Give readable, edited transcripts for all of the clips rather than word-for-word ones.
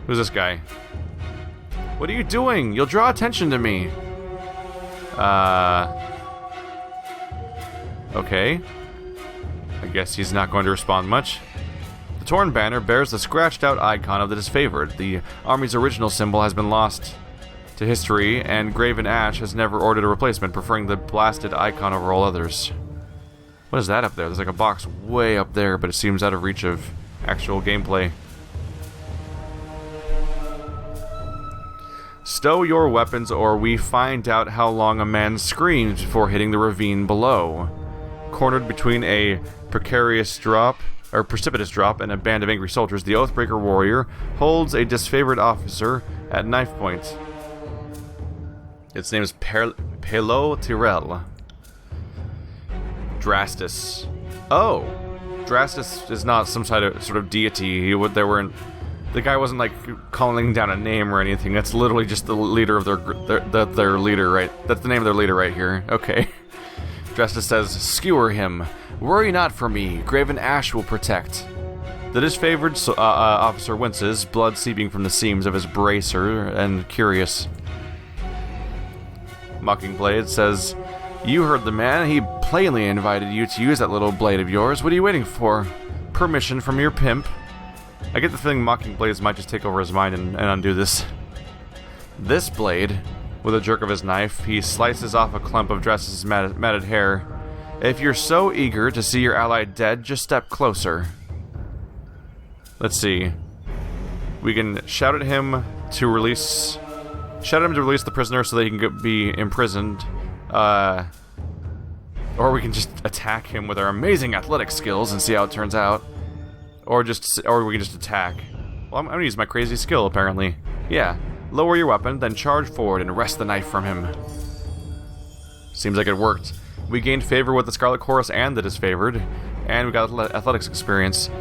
Who's this guy? What are you doing? You'll draw attention to me. Okay. I guess he's not going to respond much. The torn banner bears the scratched-out icon of the disfavored. The army's original symbol has been lost to history, and Graven Ash has never ordered a replacement, preferring the blasted icon over all others. What is that up there? There's like a box way up there, but it seems out of reach of actual gameplay. Stow your weapons, or we find out how long a man screams before hitting the ravine below. Cornered between a precipitous drop and a band of angry soldiers, the Oathbreaker warrior holds a disfavored officer at knife point. Its name is Pelo Tyrell. Drastus. Oh! Drastus is not some sort of deity. The guy wasn't like calling down a name or anything. That's literally just the leader of their leader, right? That's the name of their leader right here. Okay. Drastus says, "Skewer him. Worry not for me. Graven Ash will protect." The disfavored officer winces, blood seeping from the seams of his bracer, and curious. Mockingblade says, "You heard the man. He plainly invited you to use that little blade of yours. What are you waiting for? Permission from your pimp?" I get the feeling Mockingblades might just take over his mind and undo this. This blade, with a jerk of his knife, he slices off a clump of Drastus' matted hair. "If you're so eager to see your ally dead, just step closer." Let's see. We can shout at him to release the prisoner so that he can be imprisoned. Or we can just attack him with our amazing athletic skills and see how it turns out. Or we can just attack. Well, I'm gonna use my crazy skill, apparently. Yeah. Lower your weapon, then charge forward and wrest the knife from him. Seems like it worked. We gained favor with the Scarlet Chorus and the disfavored, and we got athletics experience.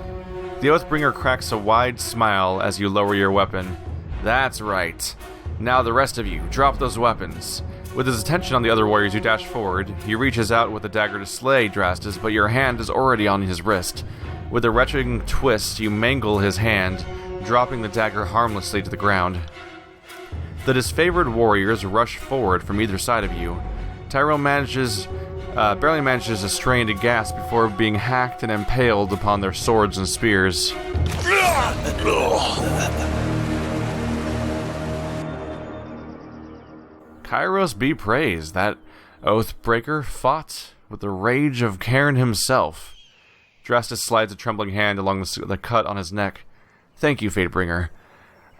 The Oathbringer cracks a wide smile as you lower your weapon. "That's right. Now the rest of you, drop those weapons." With his attention on the other warriors, you dash forward. He reaches out with a dagger to slay Drastus, but your hand is already on his wrist. With a retching twist, you mangle his hand, dropping the dagger harmlessly to the ground. The disfavored warriors rush forward from either side of you. Tyrell barely manages to strain a gasp before being hacked and impaled upon their swords and spears. Kairos be praised. That Oathbreaker fought with the rage of Cairn himself. Drastus slides a trembling hand along the cut on his neck. "Thank you, Fatebringer.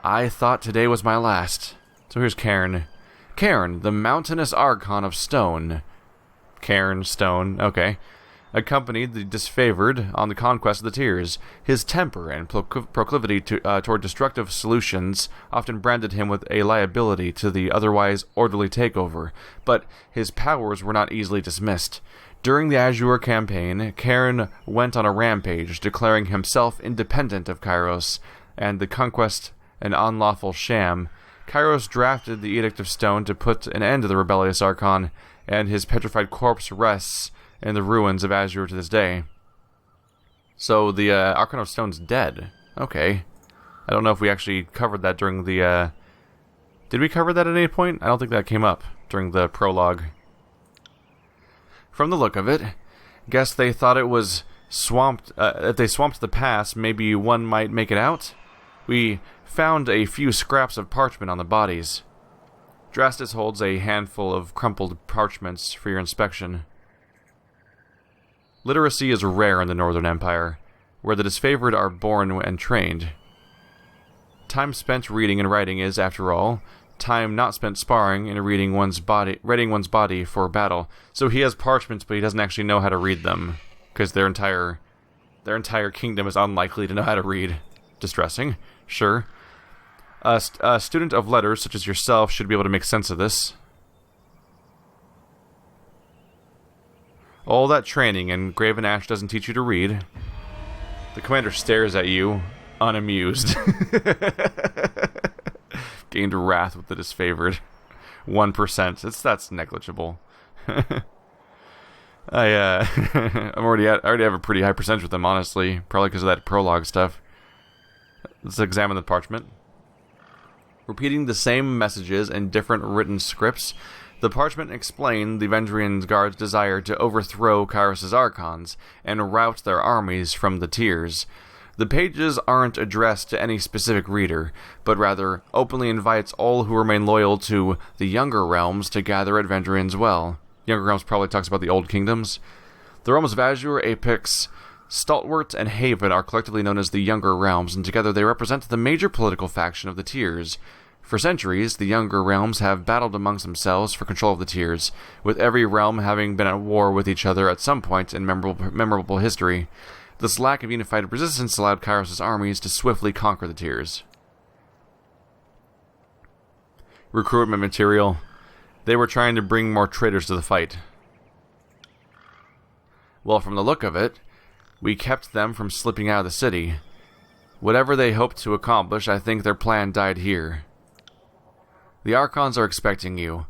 I thought today was my last." So here's Cairn. Cairn, the mountainous archon of stone. Cairn, stone, okay. Accompanied the disfavored on the conquest of the Tears. His temper and proclivity toward destructive solutions often branded him with a liability to the otherwise orderly takeover, but his powers were not easily dismissed. During the Azure campaign, Cairn went on a rampage, declaring himself independent of Kairos and the conquest an unlawful sham. Kairos drafted the Edict of Stone to put an end to the rebellious Archon, and his petrified corpse rests in the ruins of Azure to this day. So the Archon of Stone's dead. Okay. I don't know if we actually covered that during the... Did we cover that at any point? I don't think that came up during the prologue. From the look of it, guess they thought it was swamped. If they swamped the pass, maybe one might make it out? We found a few scraps of parchment on the bodies. Drastus holds a handful of crumpled parchments for your inspection. Literacy is rare in the Northern Empire, where the disfavored are born and trained. Time spent reading and writing is, after all, time not spent sparring and reading one's body for battle. So he has parchments, but he doesn't actually know how to read them, because their entire kingdom is unlikely to know how to read. Distressing, sure. A student of letters such as yourself should be able to make sense of this. All that training and Graven Ash doesn't teach you to read. The commander stares at you, unamused. Gained wrath with the disfavored. 1%. That's negligible. I already have a pretty high percentage with them, honestly. Probably because of that prologue stuff. Let's examine the parchment. Repeating the same messages in different written scripts, the parchment explained the Vendrian Guard's desire to overthrow Kairos' Archons and rout their armies from the tiers. The pages aren't addressed to any specific reader, but rather openly invites all who remain loyal to the Younger Realms to gather at Vendrian's Well. Younger Realms probably talks about the Old Kingdoms. The realms of Azure, Apex, Stalwart, and Haven are collectively known as the Younger Realms, and together they represent the major political faction of the tiers. For centuries, the Younger Realms have battled amongst themselves for control of the tiers, with every realm having been at war with each other at some point in memorable history. This lack of unified resistance allowed Kairos' armies to swiftly conquer the tiers. Recruitment material. They were trying to bring more traitors to the fight. Well, from the look of it, we kept them from slipping out of the city. Whatever they hoped to accomplish, I think their plan died here. The Archons are expecting you.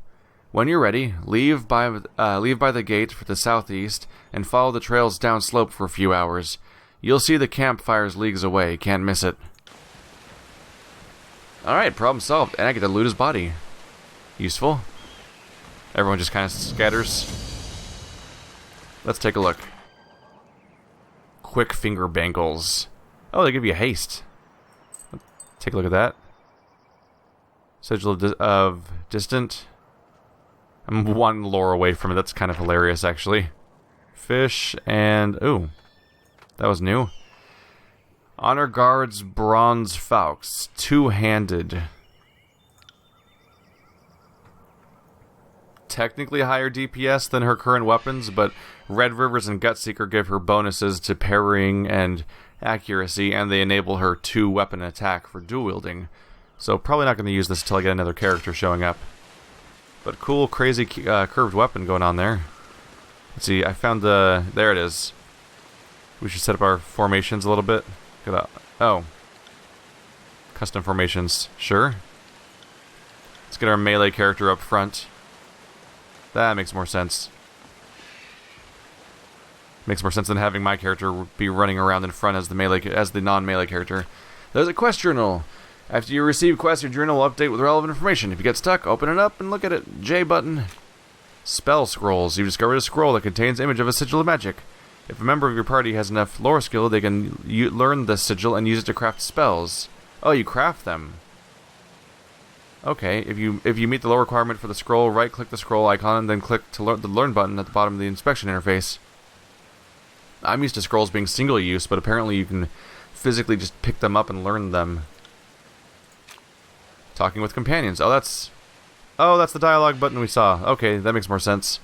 When you're ready, leave by the gate for the southeast and follow the trails downslope for a few hours. You'll see the campfires leagues away. Can't miss it. Alright, problem solved. And I get to loot his body. Useful. Everyone just kind of scatters. Let's take a look. Quick finger bangles. Oh, they give you haste. Take a look at that. Sigil of distant. I'm one lore away from it. That's kind of hilarious, actually. Fish and... ooh. That was new. Honor Guard's Bronze Faux. Two-handed. Technically higher DPS than her current weapons, but Red Rivers and Gutseeker give her bonuses to parrying and accuracy, and they enable her two-weapon attack for dual-wielding. So probably not going to use this until I get another character showing up. But cool, crazy curved weapon going on there. Let's see, I found the... there it is. We should set up our formations a little bit. Oh. Custom formations. Sure. Let's get our melee character up front. That makes more sense. Makes more sense than having my character be running around in front as the non-melee character. There's a quest journal. After you receive quests, your journal will update with relevant information. If you get stuck, open it up and look at it. J button. Spell scrolls. You've discovered a scroll that contains image of a sigil of magic. If a member of your party has enough lore skill, they can learn the sigil and use it to craft spells. Oh, you craft them. Okay, if you meet the lore requirement for the scroll, right-click the scroll icon and then click to the learn button at the bottom of the inspection interface. I'm used to scrolls being single-use, but apparently you can physically just pick them up and learn them. Talking with companions. Oh, that's the dialogue button we saw. Okay, that makes more sense.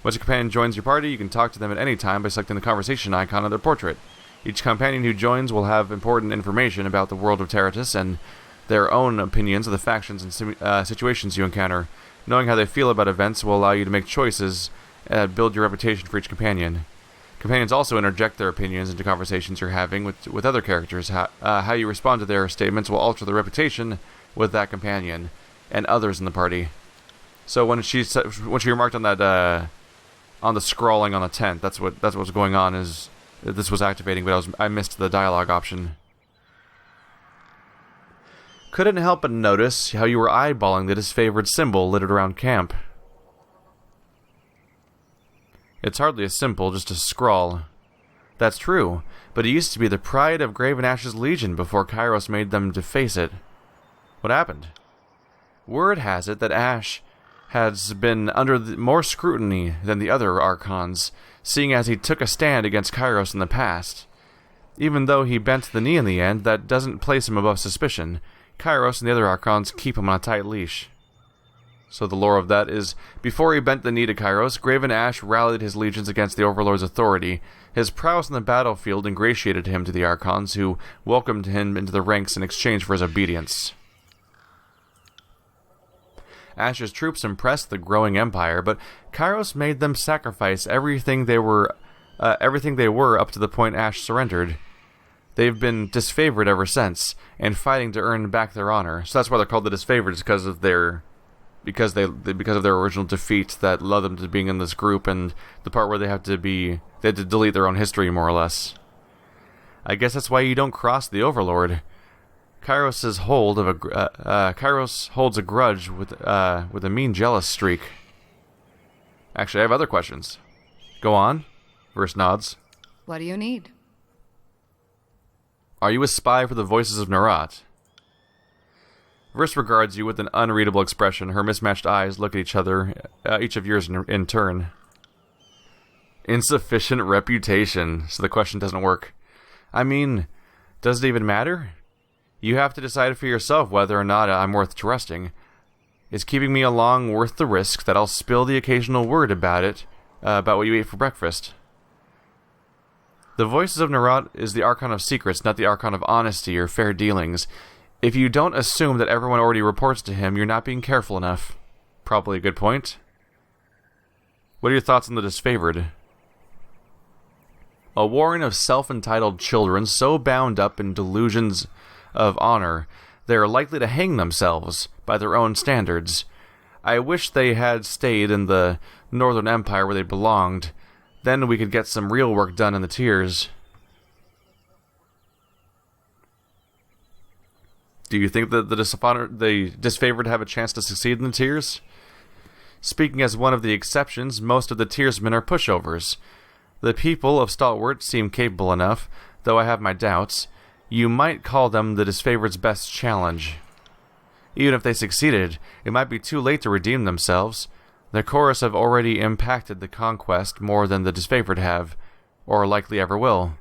Once a companion joins your party, you can talk to them at any time by selecting the conversation icon of their portrait. Each companion who joins will have important information about the world of Terratus and their own opinions of the factions and situations you encounter. Knowing how they feel about events will allow you to make choices and build your reputation for each companion. Companions also interject their opinions into conversations you're having with other characters. How you respond to their statements will alter the reputation with that companion and others in the party. So when she remarked on that on the scrawling on the tent, that's what was going on. Is this was activating, but I missed the dialogue option. Couldn't help but notice how you were eyeballing the disfavored symbol littered around camp. It's hardly a symbol, just a scrawl. That's true, but it used to be the pride of Graven Ash's Legion before Kairos made them deface it. What happened? Word has it that Ash has been under more scrutiny than the other Archons, seeing as he took a stand against Kairos in the past. Even though he bent the knee in the end, that doesn't place him above suspicion. Kairos and the other Archons keep him on a tight leash. So the lore of that is, before he bent the knee to Kairos, Graven Ash rallied his legions against the Overlord's authority. His prowess on the battlefield ingratiated him to the Archons, who welcomed him into the ranks in exchange for his obedience. Ash's troops impressed the growing empire, but Kairos made them sacrifice everything they were up to the point Ash surrendered. They've been disfavored ever since, and fighting to earn back their honor. So that's why they're called the disfavored, because of their original defeat that led them to being in this group, and the part where they had to delete their own history, more or less. I guess that's why you don't cross the Overlord. Kairos holds a grudge with a mean jealous streak. Actually, I have other questions. Go on. Verse nods. What do you need? Are you a spy for the voices of Nerat? Verse regards you with an unreadable expression. Her mismatched eyes look at each other, each of yours in turn. Insufficient reputation, so the question doesn't work. I mean, does it even matter? You have to decide for yourself whether or not I'm worth trusting. Is keeping me along worth the risk that I'll spill the occasional word about it, about what you ate for breakfast? The voices of Nerat is the Archon of secrets, not the Archon of honesty or fair dealings. If you don't assume that everyone already reports to him, you're not being careful enough. Probably a good point. What are your thoughts on the disfavored? A warren of self-entitled children so bound up in delusions of honor, they are likely to hang themselves by their own standards. I wish they had stayed in the Northern Empire where they belonged. Then we could get some real work done in the tiers. Do you think that the disfavored have a chance to succeed in the tiers? Speaking as one of the exceptions, most of the tiersmen are pushovers. The people of Stalwart seem capable enough, though I have my doubts. You might call them the disfavored's best challenge. Even if they succeeded, it might be too late to redeem themselves. The chorus have already impacted the conquest more than the disfavored have, or likely ever will.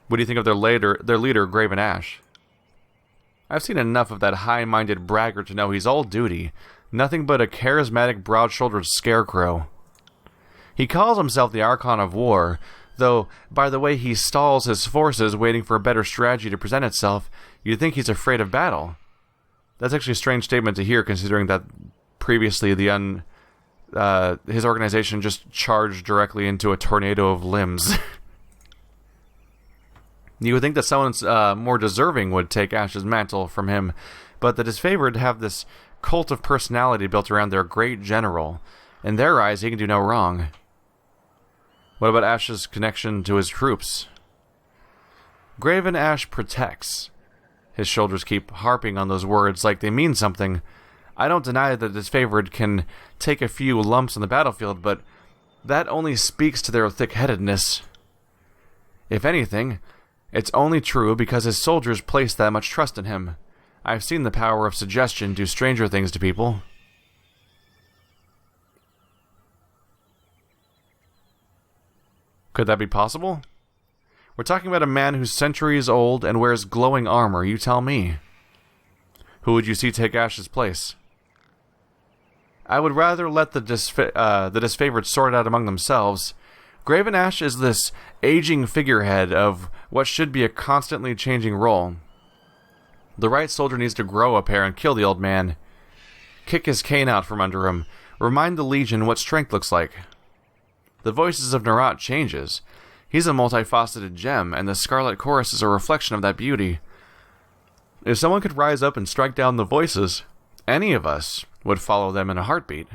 What do you think of their leader, Graven Ash? I've seen enough of that high-minded braggart to know he's all duty, nothing but a charismatic, broad-shouldered scarecrow. He calls himself the Archon of War, though by the way he stalls his forces waiting for a better strategy to present itself, you'd think he's afraid of battle. That's actually a strange statement to hear, considering that previously his organization just charged directly into a tornado of limbs. You would think that someone more deserving would take Ash's mantle from him, but the disfavored have this cult of personality built around their great general. In their eyes, he can do no wrong. What about Ash's connection to his troops? Graven Ash protects. His shoulders keep harping on those words like they mean something. I don't deny that the disfavored can take a few lumps on the battlefield, but that only speaks to their thick-headedness. If anything, it's only true because his soldiers place that much trust in him. I've seen the power of suggestion do stranger things to people. Could that be possible? We're talking about a man who's centuries old and wears glowing armor, you tell me. Who would you see take Ash's place? I would rather let the disfavored sort out among themselves. Graven Ash is this aging figurehead of what should be a constantly changing role. The right soldier needs to grow a pair and kill the old man. Kick his cane out from under him. Remind the Legion what strength looks like. The voices of Nerat changes. He's a multifaceted gem, and the Scarlet Chorus is a reflection of that beauty. If someone could rise up and strike down the voices, any of us would follow them in a heartbeat.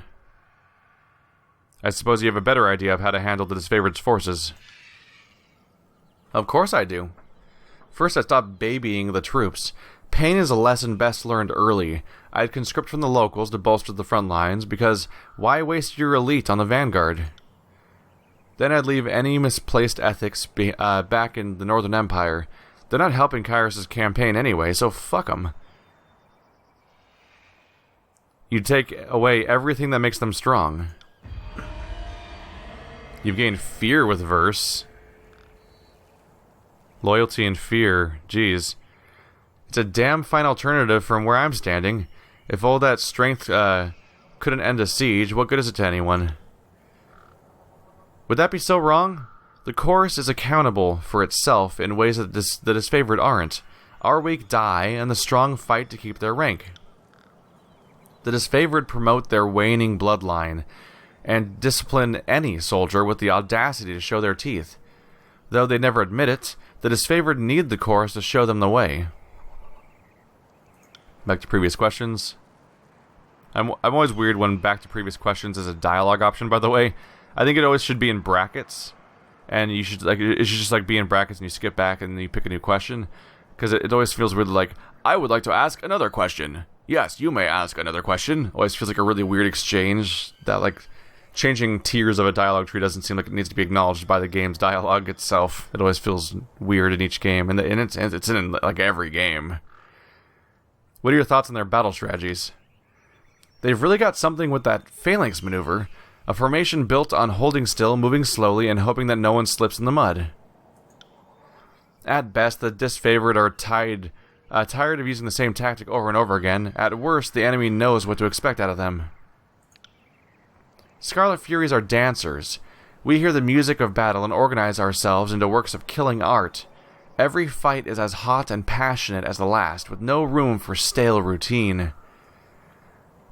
I suppose you have a better idea of how to handle the disfavored's forces. Of course I do. First, I stopped babying the troops. Pain is a lesson best learned early. I'd conscript from the locals to bolster the front lines, because why waste your elite on the vanguard? Then I'd leave any misplaced ethics back in the Northern Empire. They're not helping Kairos' campaign anyway, so fuck them. You'd take away everything that makes them strong. You've gained fear with verse. Loyalty and fear, geez. It's a damn fine alternative from where I'm standing. If all that strength couldn't end a siege, what good is it to anyone? Would that be so wrong? The chorus is accountable for itself in ways that the disfavored aren't. Our weak die, and the strong fight to keep their rank. The disfavored promote their waning bloodline, and discipline any soldier with the audacity to show their teeth. Though they never admit it, the disfavored need the chorus to show them the way. Back to previous questions. I'm always weird when back to previous questions is a dialogue option, by the way. I think it always should be in brackets. and you should it should just like be in brackets and you skip back and you pick a new question, because it always feels really like, I would like to ask another question. Yes, you may ask another question. Always feels like a really weird exchange that like changing tiers of a dialogue tree doesn't seem like it needs to be acknowledged by the game's dialogue itself. It always feels weird in each game, and it's in like every game. What are your thoughts on their battle strategies? They've really got something with that phalanx maneuver, a formation built on holding still, moving slowly, and hoping that no one slips in the mud. At best, the disfavored are tired of using the same tactic over and over again. At worst, the enemy knows what to expect out of them. Scarlet Furies are dancers. We hear the music of battle and organize ourselves into works of killing art. Every fight is as hot and passionate as the last, with no room for stale routine.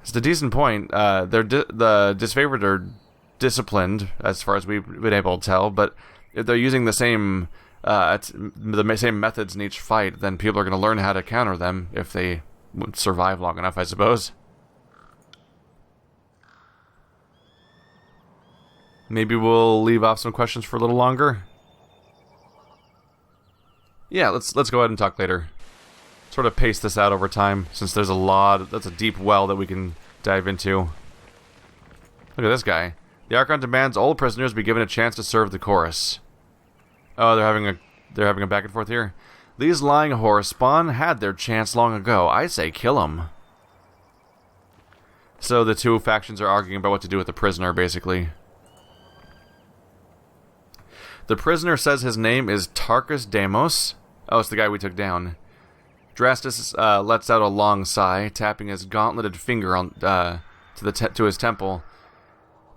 It's a decent point. The disfavored are disciplined, as far as we've been able to tell, but if they're using the same methods in each fight, then people are going to learn how to counter them if they survive long enough, I suppose. Maybe we'll leave off some questions for a little longer. Yeah, let's go ahead and talk later. Sort of pace this out over time, since there's that's a deep well that we can dive into. Look at this guy. The Archon demands all prisoners be given a chance to serve the chorus. Oh, they're having a back and forth here. These lying whores spawn had their chance long ago. I say kill them. So the two factions are arguing about what to do with the prisoner, basically. The prisoner says his name is Tarkus Deimos. Oh, it's the guy we took down. Drastus lets out a long sigh, tapping his gauntleted finger on to his temple.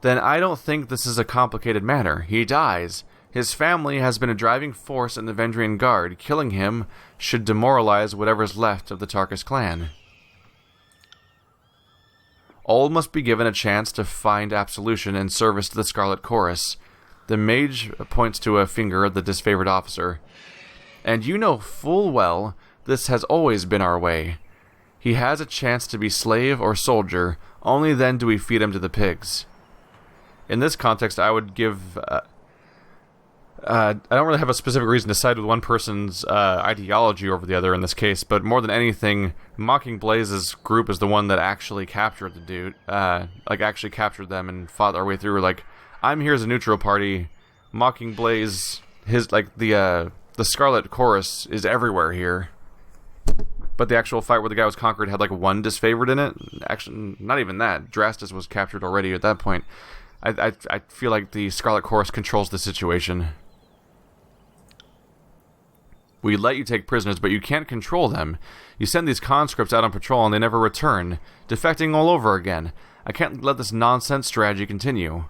Then I don't think this is a complicated matter. He dies. His family has been a driving force in the Vendrian Guard. Killing him should demoralize whatever's left of the Tarkus clan. All must be given a chance to find absolution and service to the Scarlet Chorus. The mage points to a finger at the disfavored officer. And you know full well this has always been our way. He has a chance to be slave or soldier, only then do we feed him to the pigs. In this context, I would give... I don't really have a specific reason to side with one person's ideology over the other in this case, but more than anything, Mocking Blaze's group is the one that actually captured the dude. Actually captured them and fought our way through. Like, I'm here as a neutral party. Mocking Blaze, the Scarlet Chorus is everywhere here. But the actual fight where the guy was conquered had like one disfavored in it. Actually, not even that. Drastus was captured already at that point. I feel like the Scarlet Chorus controls the situation. We let you take prisoners, but you can't control them. You send these conscripts out on patrol and they never return, defecting all over again. I can't let this nonsense strategy continue.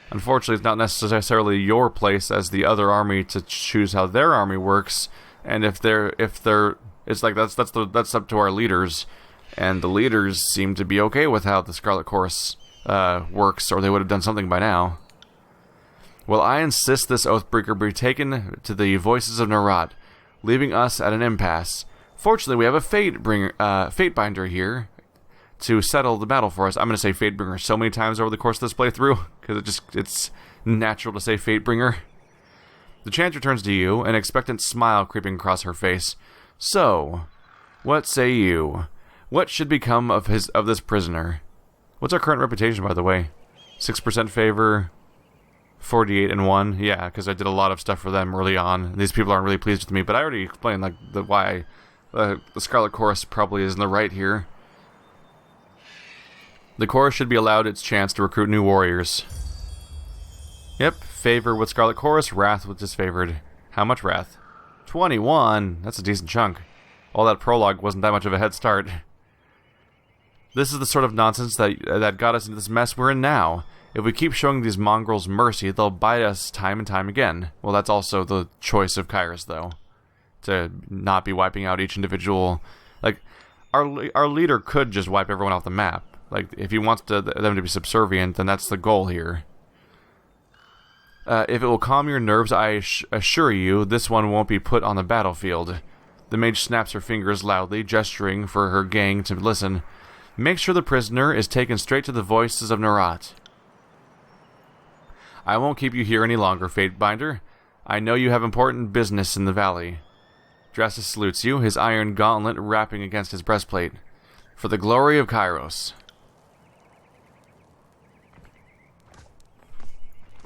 Unfortunately, it's not necessarily your place as the other army to choose how their army works, and it's like that's up to our leaders, and the leaders seem to be okay with how the Scarlet Chorus works, or they would have done something by now. Well, I insist this Oathbreaker be taken to the voices of Nerat, leaving us at an impasse. Fortunately, we have a Fatebinder here to settle the battle for us. I'm going to say Fatebringer so many times over the course of this playthrough, because it's natural to say Fatebringer. The chance returns to you, an expectant smile creeping across her face. So, what say you? What should become of this prisoner? What's our current reputation, by the way? 6% favor, 48 and 1. Yeah, because I did a lot of stuff for them early on. These people aren't really pleased with me, but I already explained why the Scarlet Chorus probably is in the right here. The chorus should be allowed its chance to recruit new warriors. Yep, favor with Scarlet Chorus, wrath with disfavored. How much wrath? 21! That's a decent chunk. All that prologue wasn't that much of a head start. This is the sort of nonsense that got us into this mess we're in now. If we keep showing these mongrels mercy, they'll bite us time and time again. Well, that's also the choice of Kairos, though. To not be wiping out each individual... Like, our leader could just wipe everyone off the map. Like, if he wants them to be subservient, then that's the goal here. If it will calm your nerves, I assure you, this one won't be put on the battlefield. The mage snaps her fingers loudly, gesturing for her gang to listen. Make sure the prisoner is taken straight to the voices of Nerat. I won't keep you here any longer, Fatebinder. I know you have important business in the valley. Drastus salutes you, his iron gauntlet wrapping against his breastplate. For the glory of Kairos.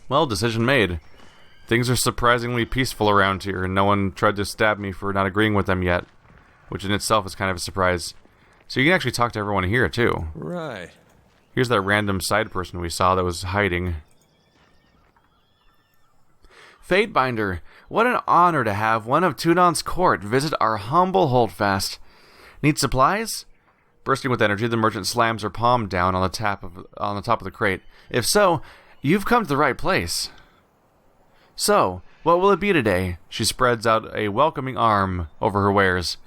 Well, decision made. Things are surprisingly peaceful around here, and no one tried to stab me for not agreeing with them yet. Which in itself is kind of a surprise. So you can actually talk to everyone here, too. Right. Here's that random side person we saw that was hiding. Fatebinder, what an honor to have one of Tudon's court visit our humble holdfast. Need supplies? Bursting with energy, the merchant slams her palm down on the top of the crate. If so, you've come to the right place. So, what will it be today? She spreads out a welcoming arm over her wares.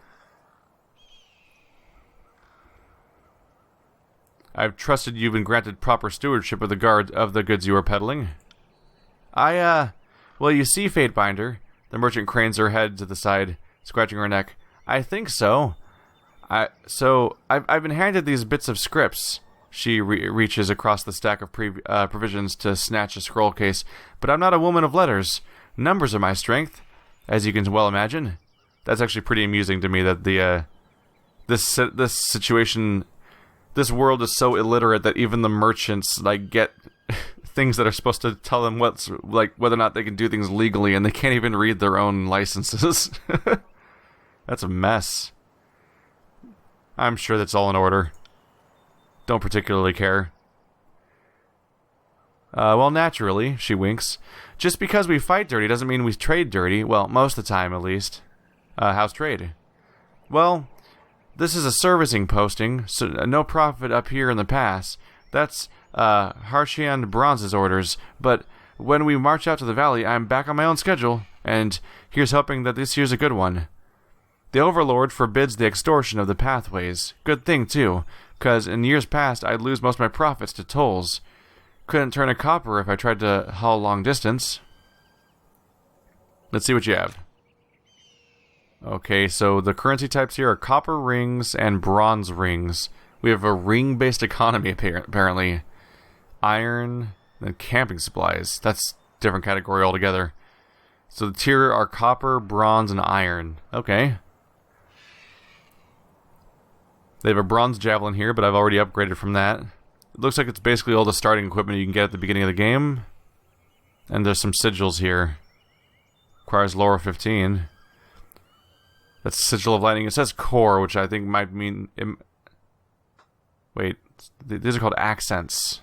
I've trusted you've been granted proper stewardship of the goods you are peddling. Well, you see, Fatebinder, the merchant cranes her head to the side, scratching her neck. I think so. I've been handed these bits of scripts. She reaches across the stack of provisions to snatch a scroll case, but I'm not a woman of letters. Numbers are my strength, as you can well imagine. That's actually pretty amusing to me that this situation, this world is so illiterate that even the merchants get things that are supposed to tell them whether or not they can do things legally, and they can't even read their own licenses. That's a mess. I'm sure that's all in order. Don't particularly care. Well, naturally, she winks. Just because we fight dirty doesn't mean we trade dirty. Well, most of the time, at least. How's trade? Well, this is a servicing posting, so no profit up here in the pass. That's Harshian Bronze's orders, but when we march out to the valley, I'm back on my own schedule, and here's hoping that this year's a good one. The Overlord forbids the extortion of the pathways. Good thing, too, 'cause in years past I'd lose most of my profits to tolls. Couldn't turn a copper if I tried to haul long distance. Let's see what you have. Okay, so the currency types here are copper rings and bronze rings. We have a ring-based economy, apparently. Iron, and camping supplies. That's a different category altogether. So the tier are copper, bronze, and iron. Okay. They have a bronze javelin here, but I've already upgraded from that. It looks like it's basically all the starting equipment you can get at the beginning of the game. And there's some sigils here. Requires Laura 15. That's Sigil of Lightning. It says core, which I think might mean... Wait, these are called accents.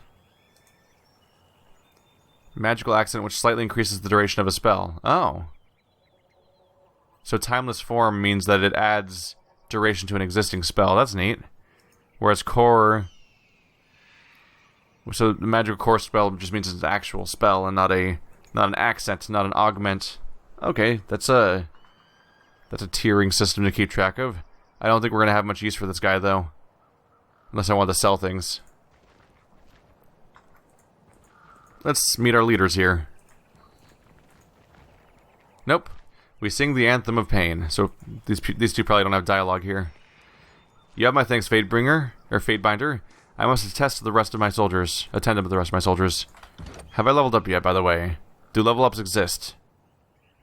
Magical accent which slightly increases the duration of a spell. Oh. So timeless form means that it adds duration to an existing spell. That's neat. Whereas core... So the magical core spell just means it's an actual spell and not an accent, not an augment. Okay, that's a tiering system to keep track of. I don't think we're going to have much use for this guy, though. Unless I want to sell things. Let's meet our leaders here. Nope. We sing the Anthem of Pain. So these two probably don't have dialogue here. You have my thanks, Fatebringer, or Fatebinder. I must attend to the rest of my soldiers. Have I leveled up yet, by the way? Do level ups exist?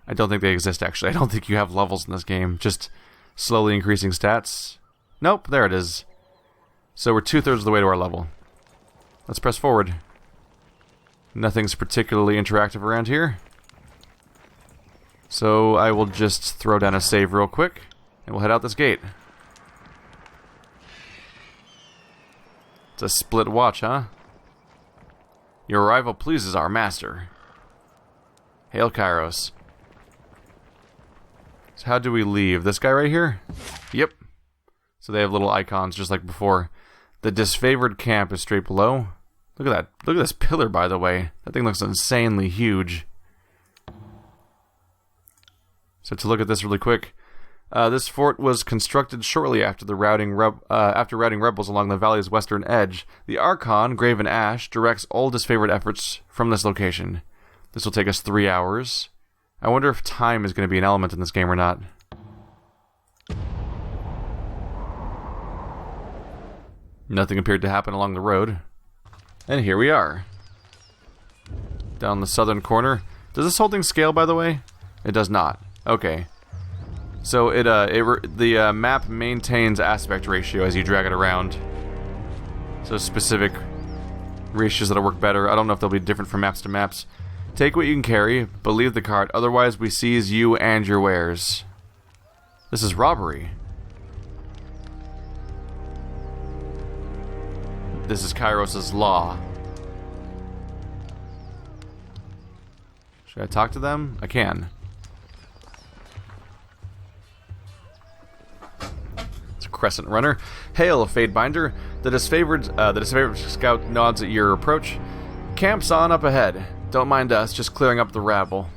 I don't think they exist, actually. I don't think you have levels in this game. Just slowly increasing stats. Nope, there it is. So we're 2/3 of the way to our level. Let's press forward. Nothing's particularly interactive around here. So I will just throw down a save real quick, and we'll head out this gate. It's a split watch, huh? Your arrival pleases our master. Hail Kairos. So how do we leave? This guy right here? Yep. So they have little icons just like before. The disfavored camp is straight below. Look at that. Look at this pillar, by the way. That thing looks insanely huge. So to look at this really quick. This fort was constructed shortly after routing rebels along the valley's western edge. The Archon, Graven Ash, directs all disfavored efforts from this location. This will take us 3 hours. I wonder if time is going to be an element in this game or not. Nothing appeared to happen along the road. And here we are. down the southern corner. Does this whole thing scale, by the way? It does not. Okay. So the map maintains aspect ratio as you drag it around. So specific ratios that'll work better. I don't know if they'll be different from maps to maps. Take what you can carry, but leave the cart. Otherwise, we seize you and your wares. This is robbery. This is Kairos' law. Should I talk to them? I can. It's a Crescent Runner. Hail, Fatebinder. The disfavored scout nods at your approach. Camp's on up ahead. Don't mind us, just clearing up the rabble.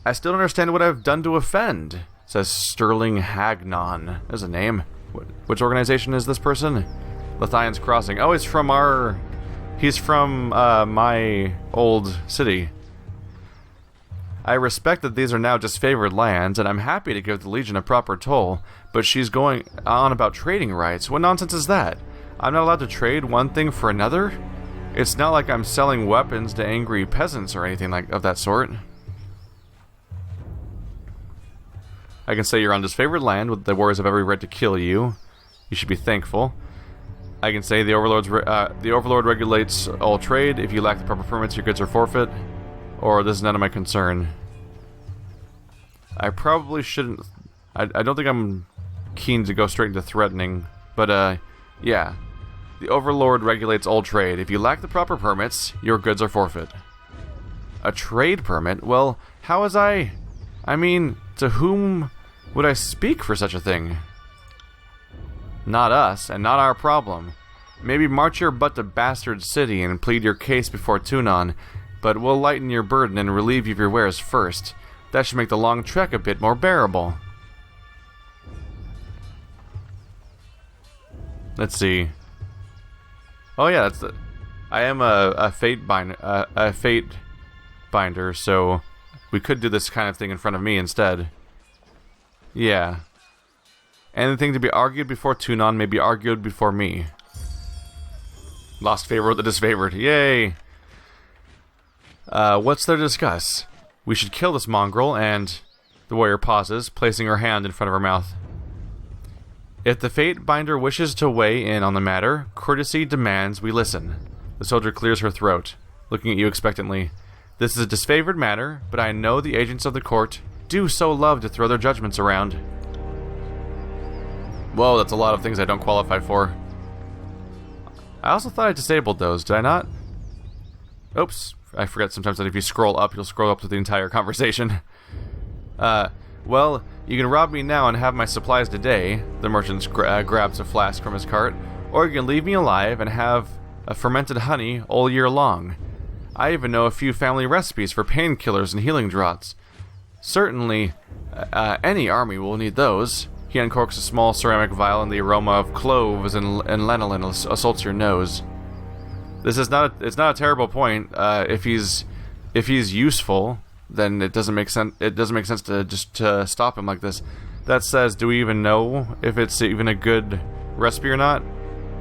I still don't understand what I've done to offend, says Sterling Hagnon. There's a name. Which organization is this person? Lithian's Crossing. Oh, he's from my old city. I respect that these are now disfavored lands, and I'm happy to give the Legion a proper toll, but she's going on about trading rights. What nonsense is that? I'm not allowed to trade one thing for another? It's not like I'm selling weapons to angry peasants or anything of that sort. I can say you're on disfavored land with the warriors have every right to kill you. You should be thankful. I can say the Overlord regulates all trade. If you lack the proper permits, your goods are forfeit. Or this is none of my concern. I probably shouldn't... I don't think I'm keen to go straight into threatening. But, yeah. The Overlord regulates all trade. If you lack the proper permits, your goods are forfeit. A trade permit? Well, how was I mean, to whom would I speak for such a thing? Not us, and not our problem. Maybe march your butt to Bastard City and plead your case before Tunon, but we'll lighten your burden and relieve you of your wares first. That should make the long trek a bit more bearable. Let's see. Oh yeah, I am a fate binder, so we could do this kind of thing in front of me instead. Yeah. Anything to be argued before Tunon may be argued before me. Lost favor with the disfavored. Yay! What's there to discuss? We should kill this mongrel, and... The warrior pauses, placing her hand in front of her mouth. If the Fatebinder wishes to weigh in on the matter, courtesy demands we listen. The soldier clears her throat, looking at you expectantly. This is a disfavored matter, but I know the agents of the court do so love to throw their judgments around. Whoa, that's a lot of things I don't qualify for. I also thought I disabled those, did I not? Oops, I forget sometimes that if you scroll up, you'll scroll up to the entire conversation. Well, you can rob me now and have my supplies today, the merchant grabs a flask from his cart, or you can leave me alive and have a fermented honey all year long. I even know a few family recipes for painkillers and healing draughts. Certainly, any army will need those. He uncorks a small ceramic vial, and the aroma of cloves and lanolin assaults your nose. It's not a terrible point. If he's useful, then it doesn't make sense. It doesn't make sense to just stop him like this. That says, do we even know if it's even a good recipe or not?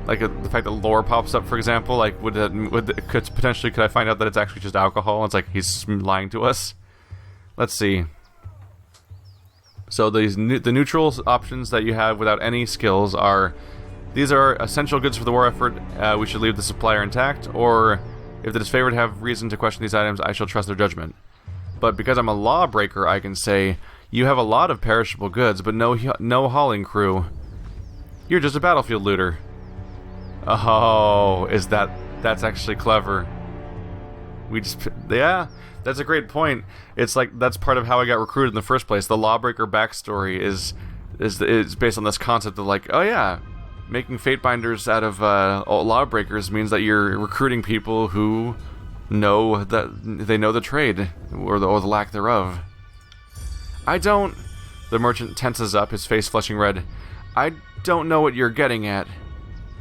Like the fact that lore pops up, for example. Like could I find out that it's actually just alcohol? It's like he's lying to us. Let's see. So the neutral options that you have without any skills are, these are essential goods for the war effort, we should leave the supplier intact, or if the disfavored have reason to question these items, I shall trust their judgment. But because I'm a lawbreaker, I can say, you have a lot of perishable goods, but no hauling crew. You're just a battlefield looter. Oh, that's actually clever. Yeah, that's a great point. It's like, that's part of how I got recruited in the first place. The lawbreaker backstory is based on this concept of like, oh yeah, making Fatebinders out of lawbreakers means that you're recruiting people who know that they know the trade, or the lack thereof. The merchant tenses up, his face flushing red. I don't know what you're getting at.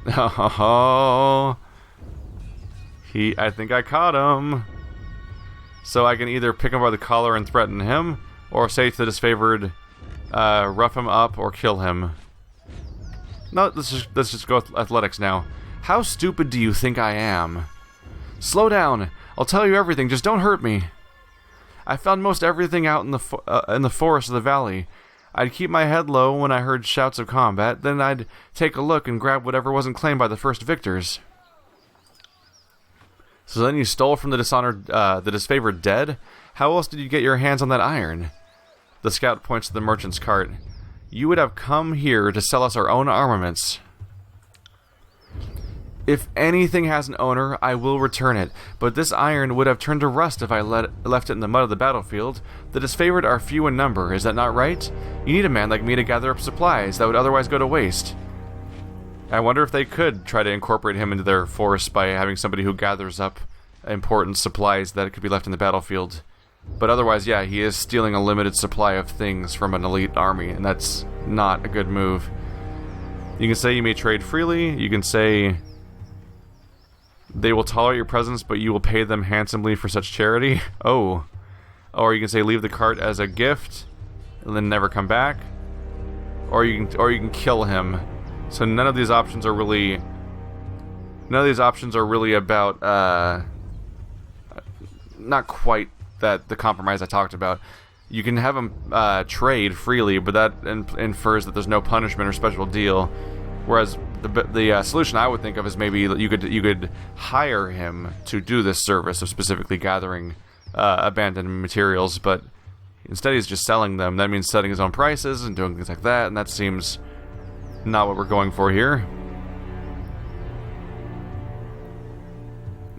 Oh, I think I caught him. So I can either pick him by the collar and threaten him, or say to the disfavored, rough him up or kill him. No, let's just go with athletics now. How stupid do you think I am? Slow down! I'll tell you everything, just don't hurt me. I found most everything out in the forest of the valley. I'd keep my head low when I heard shouts of combat, then I'd take a look and grab whatever wasn't claimed by the first victors. So then you stole from the dishonored, the disfavored dead? How else did you get your hands on that iron? The scout points to the merchant's cart. You would have come here to sell us our own armaments. If anything has an owner, I will return it, but this iron would have turned to rust if I left it in the mud of the battlefield. The disfavored are few in number, is that not right? You need a man like me to gather up supplies that would otherwise go to waste. I wonder if they could try to incorporate him into their force by having somebody who gathers up important supplies that could be left in the battlefield. But otherwise, yeah, he is stealing a limited supply of things from an elite army, and that's not a good move. You can say you may trade freely, you can say they will tolerate your presence, but you will pay them handsomely for such charity. Oh. Or you can say leave the cart as a gift, and then never come back. Or you can kill him. So none of these options are really about not quite the compromise I talked about. You can have him trade freely, but that infers that there's no punishment or special deal. Whereas the solution I would think of is maybe you could hire him to do this service of specifically gathering abandoned materials, but instead he's just selling them. That means setting his own prices and doing things like that, and that seems not what we're going for here.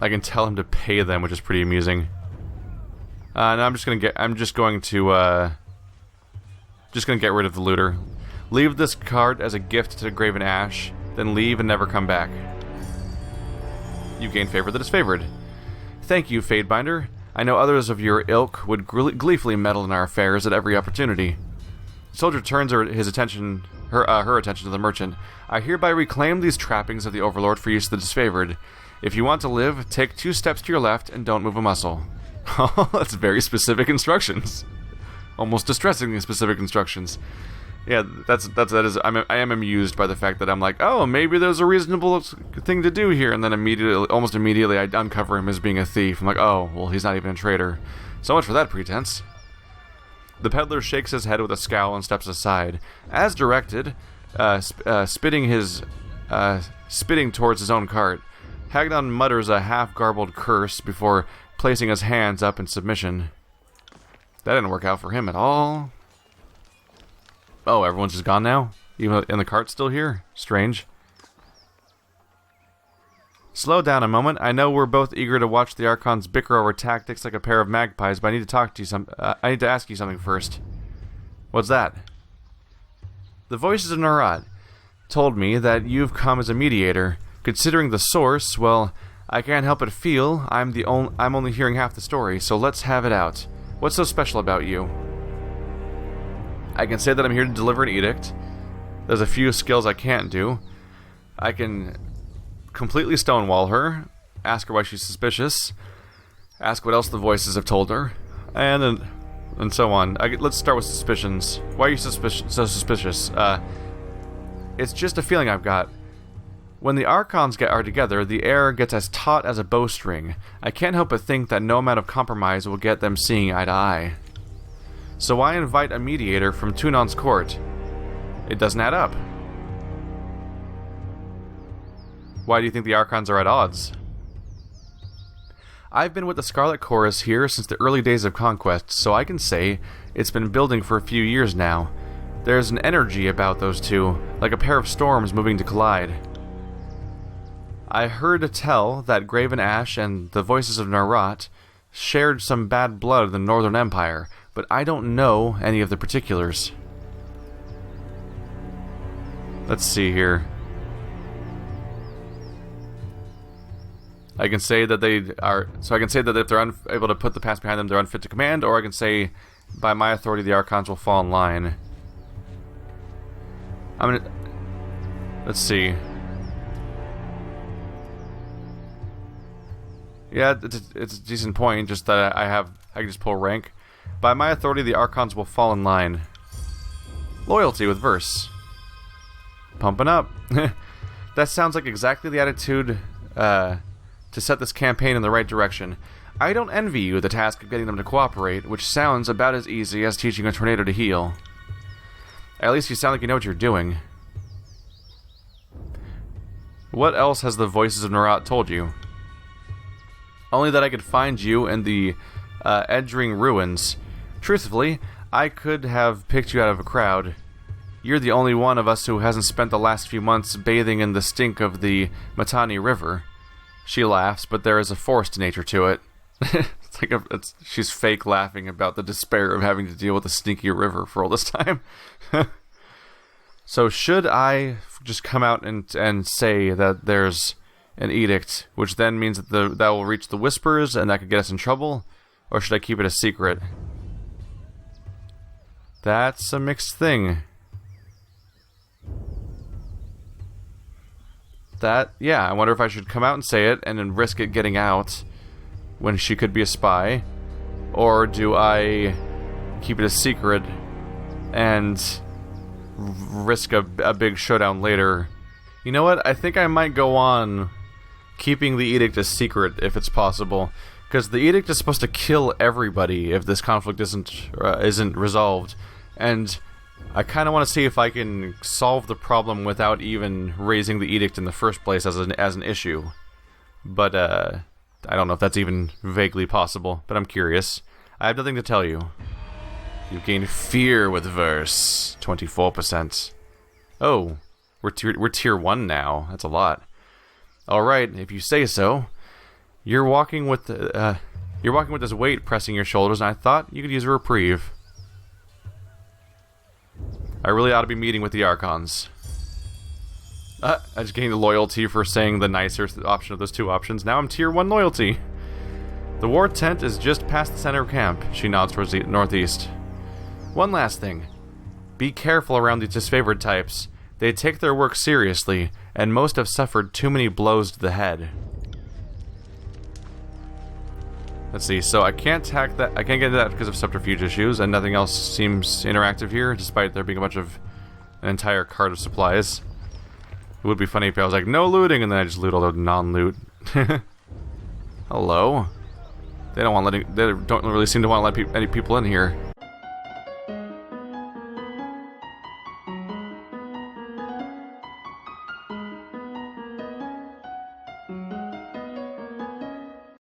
I can tell him to pay them, which is pretty amusing. Now I'm just going to get rid of the looter. Leave this card as a gift to Graven Ash, then leave and never come back. You gain favor that is favored. Thank you, Fatebinder. I know others of your ilk would gleefully meddle in our affairs at every opportunity. The soldier turns her attention to the merchant. I hereby reclaim these trappings of the Overlord for use to the disfavored. If you want to live, take 2 steps to your left and don't move a muscle. That's very specific instructions. Almost distressingly specific instructions. Yeah, that is. I am amused by the fact that I'm like, oh, maybe there's a reasonable thing to do here, and then almost immediately, I uncover him as being a thief. I'm like, oh, well, he's not even a traitor. So much for that pretense. The peddler shakes his head with a scowl and steps aside, as directed, spitting towards his own cart. Hagnon mutters a half-garbled curse before placing his hands up in submission. That didn't work out for him at all. Oh, everyone's just gone now? Even and the cart's still here? Strange. Slow down a moment. I know we're both eager to watch the Archons bicker over tactics like a pair of magpies, but I need to ask you something first. What's that? The voices of Narat told me that you've come as a mediator. Considering the source, well, I can't help but feel I'm only hearing half the story, so let's have it out. What's so special about you? I can say that I'm here to deliver an edict. There's a few skills I can't do. I can completely stonewall her, ask her why she's suspicious, ask what else the voices have told her, and so on. Let's start with suspicions. Why are you so suspicious? It's just a feeling I've got. When the Archons are together, the air gets as taut as a bowstring. I can't help but think that no amount of compromise will get them seeing eye to eye. So why invite a mediator from Tunon's court? It doesn't add up. Why do you think the Archons are at odds? I've been with the Scarlet Chorus here since the early days of Conquest, so I can say it's been building for a few years now. There's an energy about those two, like a pair of storms moving to collide. I heard tell that Graven Ash and the Voices of Narat shared some bad blood in the Northern Empire, but I don't know any of the particulars. Let's see here. I can say that if they're unable to put the past behind them, they're unfit to command, or I can say, by my authority, the Archons will fall in line. Let's see. Yeah, it's a decent point, just that I can just pull rank. By my authority, the Archons will fall in line. Loyalty with verse. Pumping up. That sounds like exactly the attitude to to set this campaign in the right direction. I don't envy you the task of getting them to cooperate, which sounds about as easy as teaching a tornado to heal. At least you sound like you know what you're doing. What else has the voices of Nerat told you? Only that I could find you in the Edgering ruins. Truthfully, I could have picked you out of a crowd. You're the only one of us who hasn't spent the last few months bathing in the stink of the Matani River. She laughs, but there is a forced nature to it. She's fake laughing about the despair of having to deal with a stinky river for all this time. So should I just come out and say that there's an edict, which then means that that will reach the Whispers and that could get us in trouble? Or should I keep it a secret? That's a mixed thing. Yeah, I wonder if I should come out and say it and then risk it getting out when she could be a spy, or do I keep it a secret and risk a big showdown later? You know what? I think I might go on keeping the edict a secret if it's possible, because the edict is supposed to kill everybody if this conflict isn't resolved, and I kind of want to see if I can solve the problem without even raising the edict in the first place as an issue. But I don't know if that's even vaguely possible, but I'm curious. I have nothing to tell you. You've gained fear with verse. 24%. Oh, we're tier 1 now. That's a lot. Alright, if you say so. You're walking with this weight pressing your shoulders, and I thought you could use a reprieve. I really ought to be meeting with the Archons. I just gained loyalty for saying the nicer option of those two options. Now I'm tier 1 loyalty. The war tent is just past the center of camp. She nods towards the northeast. One last thing. Be careful around these disfavored types. They take their work seriously, and most have suffered too many blows to the head. Let's see, so I can't get into that because of subterfuge issues, and nothing else seems interactive here, despite there being an entire cart of supplies. It would be funny if I was like, no looting, and then I just loot all the non-loot. Hello? They don't really seem to want to let any people in here.